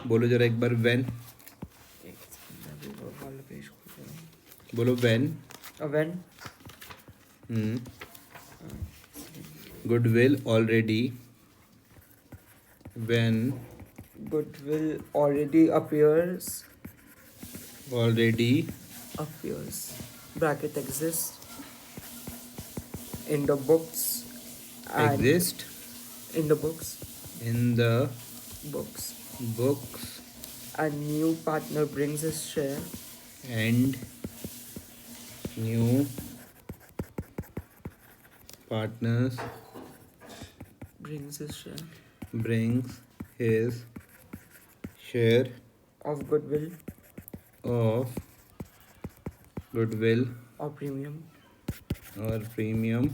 बोलो जरा एक बार व्हेन, बोलो when when goodwill already, when goodwill already appears already bracket exists in the books and exist in the books in the books books a new partner brings his share and new partners brings his share brings his share of goodwill of goodwill or premium और premium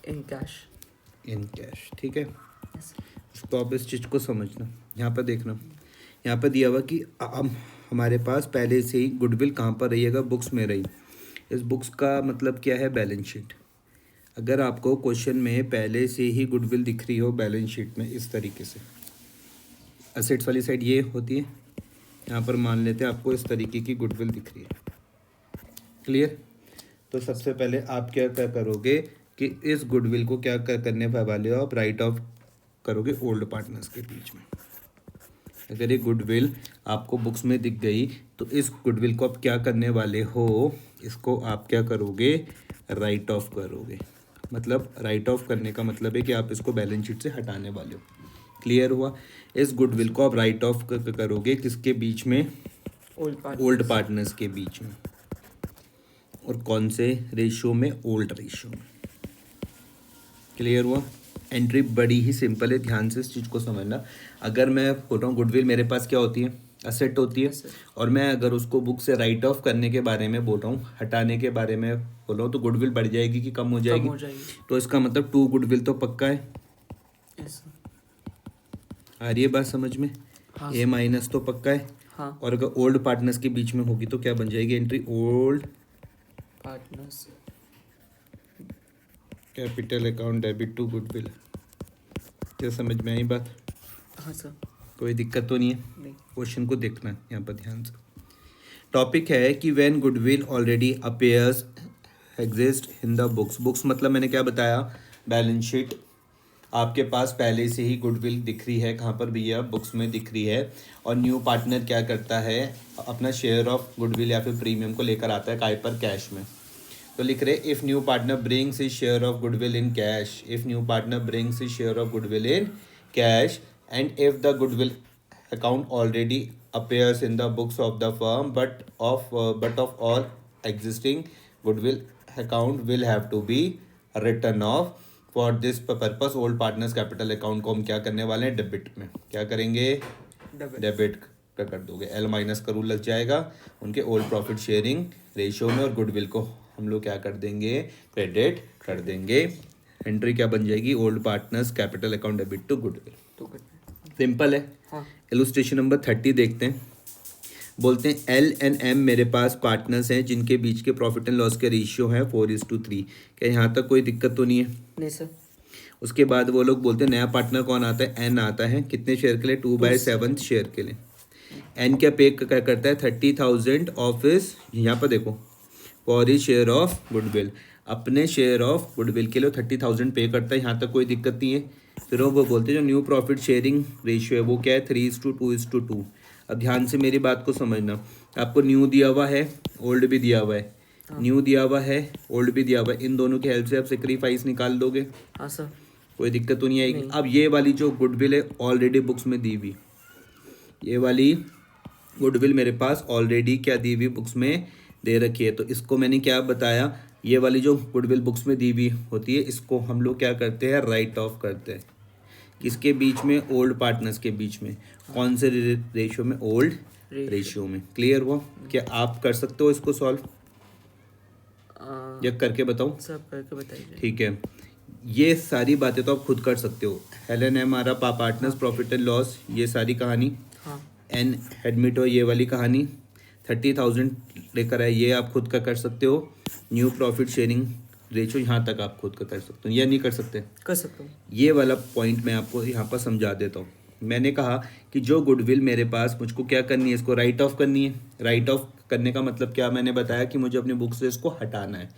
in cash. In cash. ठीक है, Yes. इसको आप इस चीज़ को समझना। यहाँ पर देखना, यहाँ पर दिया हुआ कि हमारे पास पहले से ही गुडविल कहाँ पर रहिएगा, बुक्स में रही। इस बुक्स का मतलब क्या है, बैलेंस शीट। अगर आपको क्वेश्चन में पहले से ही गुडविल दिख रही हो बैलेंस शीट में इस तरीके से, असेट्स वाली साइड ये होती है, यहाँ पर मान लेते हैं आपको इस तरीके की गुडविल दिख रही है। क्लियर? तो सबसे पहले आप क्या करोगे कि इस गुडविल को क्या करने वाले हो, आप राइट ऑफ करोगे ओल्ड पार्टनर्स के बीच में। अगर ये गुडविल आपको बुक्स में दिख गई तो इस गुडविल को आप क्या करने वाले हो, इसको आप क्या करोगे, राइट ऑफ करोगे। मतलब राइट ऑफ करने का मतलब है कि आप इसको बैलेंस शीट से हटाने वाले हो। क्लियर हुआ? इस गुडविल को आप राइट ऑफ करोगे किसके बीच में, ओल्ड पार्टनर्स के बीच में। और कौन से रेशियो में, ओल्ड रेशियो में। क्लियर हुआ? एंट्री बड़ी ही सिंपल है, ध्यान से इस चीज़ को समझना। अगर मैं बोल रहा हूँ गुडविल मेरे पास क्या होती है, असेट होती है, और मैं अगर उसको बुक से राइट ऑफ करने के बारे में बोल रहा हूँ, हटाने के बारे में बोल रहा हूँ, तो गुडविल बढ़ जाएगी कि कम हो जाएगी? तो इसका मतलब 2 गुडविल तो पक्का है। आ रही है बात समझ में? हाँ, ए माइनस तो पक्का है। हाँ. और अगर ओल्ड पार्टनर्स के बीच में होगी तो क्या बन जाएगी entry, old partners capital account debit to goodwill. क्या समझ में आई बात? हाँ सर। कोई दिक्कत तो नहीं है? नहीं। क्वेश्चन को देखना है यहाँ पर ध्यान से। टॉपिक है कि when goodwill already appears exist in the books. Books मतलब मैंने क्या बताया, बैलेंस शीट। आपके पास पहले से ही गुडविल दिख रही है, कहाँ पर भैया, बुक्स में दिख रही है। और न्यू पार्टनर क्या करता है, अपना शेयर ऑफ गुडविल या फिर प्रीमियम को लेकर आता है काय पर, कैश में। तो लिख रहे if new partner brings his share of goodwill in cash, if new partner brings his share of goodwill in cash, and if the goodwill account already appears in the books of the firm but of all existing goodwill account will have to be written off. For this purpose old partners capital account को हम क्या करने वाले हैं, debit में। क्या करेंगे, debit कर दोगे। एल माइनस का रूल लग जाएगा उनके ओल्ड प्रॉफिट शेयरिंग रेशियो में, और गुडविल को हम लोग क्या कर देंगे, क्रेडिट कर देंगे। एंट्री क्या बन जाएगी, old partners capital account debit to goodwill. Simple है। हाँ। इलुस्ट्रेशन नंबर 30 देखते हैं। बोलते हैं एल एंड एम मेरे पास पार्टनर्स हैं जिनके बीच के प्रॉफिट एंड लॉस के रेशियो है 4:3। क्या यहाँ तक कोई दिक्कत तो नहीं है? नहीं सर। उसके बाद वो लोग बोलते हैं नया पार्टनर कौन आता है, एन आता है। कितने शेयर के लिए, 2/7 शेयर के लिए। एन क्या पे करता है, 30,000 ऑफिस, यहाँ पर देखो, for he share of goodwill. अपने शेयर ऑफ गुडविल के लिए 30,000 पे करता है, यहाँ तक कोई दिक्कत नहीं है। फिर वो बोलते हैं जो न्यू प्रॉफिट शेयरिंग रेशियो है वो क्या है, 3:2:2। अब ध्यान से मेरी बात को समझना। आपको न्यू दिया हुआ है, ओल्ड भी दिया हुआ है। न्यू दिया हुआ है, ओल्ड भी दिया हुआ है। इन दोनों की हेल्प से आप सेक्रीफाइस निकाल दोगे। हाँ सर। कोई दिक्कत तो नहीं आएगी। अब ये वाली जो गुडविल है ऑलरेडी बुक्स में दी हुई, ये वाली गुडविल मेरे पास ऑलरेडी क्या दी हुई, बुक्स में दे रखी है। तो इसको मैंने क्या बताया, ये वाली जो गुडविल बुक्स में दी हुई होती है इसको हम लोग क्या करते हैं, राइट ऑफ करते हैं। किसके बीच में, ओल्ड पार्टनर्स के बीच में। कौन से रेशियो में, ओल्ड रेशियो में। क्लियर हुआ? क्या आप कर सकते हो इसको सॉल्व, या करके बताऊं? सब करके बताइए। ठीक है, ये सारी बातें तो आप खुद कर सकते हो। एल एन एम हमारा पार्टनर्स प्रॉफिट एंड लॉस, ये सारी कहानी। एन एडमिट हो, ये वाली कहानी। 30,000 लेकर आए, ये आप खुद का कर सकते हो। न्यू प्रॉफिट शेयरिंग रेशो यहाँ तक आप खुद का कर सकते हो, या नहीं कर सकते? कर सकते हो। ये वाला पॉइंट मैं आपको यहाँ पर समझा देता हूँ। मैंने कहा कि जो गुडविल मेरे पास, मुझको क्या करनी है, इसको राइट ऑफ करनी है। राइट ऑफ करने का मतलब क्या, मैंने बताया कि मुझे अपनी बुक से इसको हटाना है।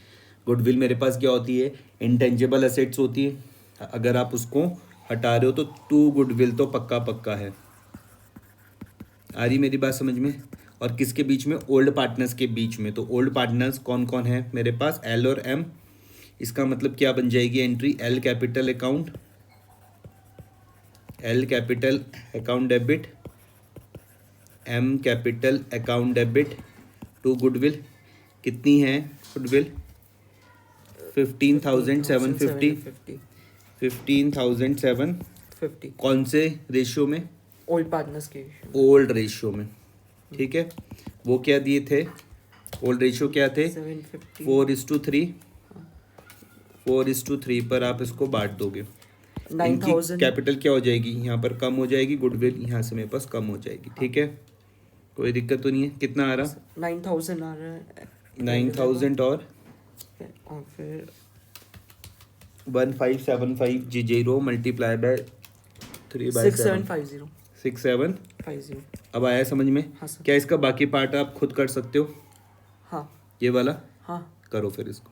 गुडविल मेरे पास क्या होती है, इंटेंजिबल असेट्स होती है। अगर आप उसको हटा रहे हो तो टू गुडविल तो पक्का पक्का है। आ रही मेरी बात समझ में? और किसके बीच में, ओल्ड पार्टनर्स के बीच में। तो ओल्ड पार्टनर्स कौन कौन है मेरे पास, एल और एम। इसका मतलब क्या बन जाएगी entry, L capital account, L capital account debit, M capital account debit to goodwill. कितनी है गुडविल, 15,750, 15,750। कौन से रेशियो में, ओल्ड पार्टनर्स के ओल्ड रेशियो में। ठीक है, वो क्या दिए थे, ओल्ड रेशियो क्या थे, 750 4:3, 4:3 पर आप इसको बांट दोगे। इनकी 9,000 कैपिटल क्या हो जाएगी, यहाँ पर कम हो जाएगी, गुडविल यहाँ से मेरे पास कम हो जाएगी। ठीक है, कोई दिक्कत तो नहीं है। कितना आ रहा, 9,000 आ रहा है 9,000 और फिर 1575 जी0 मल्टीप्लाई बाय 3/7, 6750 6750। अब आया समझ में? हाँ सर। क्या इसका बाकी पार्ट आप खुद कर सकते हो, हाँ ये वाला हाँ करो फिर इसको।